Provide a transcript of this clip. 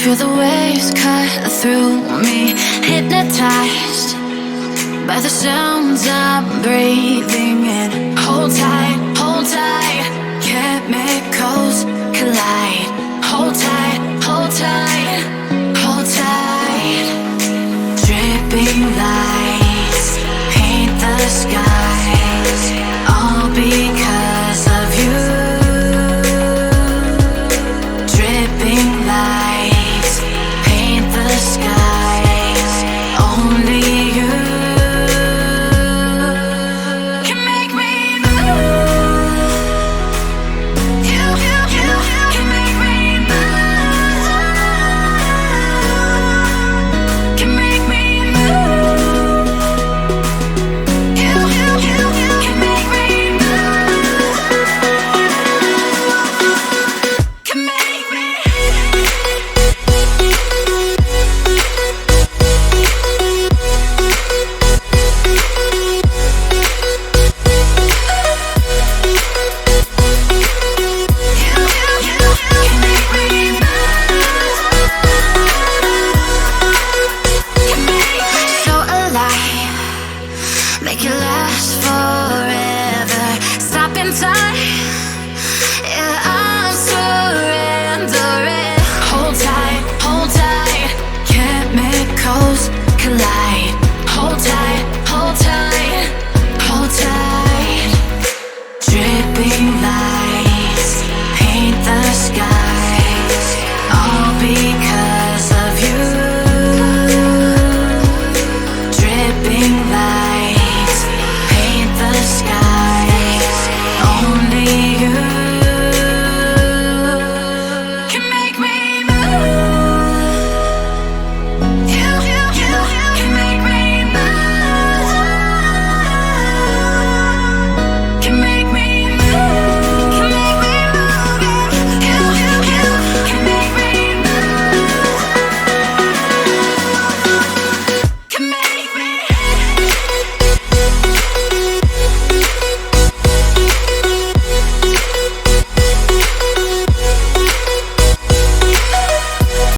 Feel the waves cut through me, hypnotized by the sounds I'm breathing in. Hold tight, chemicals collide. Hold tight, hold tight, hold tight. Dripping lights paint the skies, all because of you. Dripping lights paint the skies, only you can make me move. You can make me move. Can make me move. You can make me move. Can make me. So alive, make it last forever. Stop in time, yeah, I'm surrendering. Hold tight, chemicals collide. Hold tight, hold tight, hold tight. Dripping lights paint the skies, all because of you. Dripping lights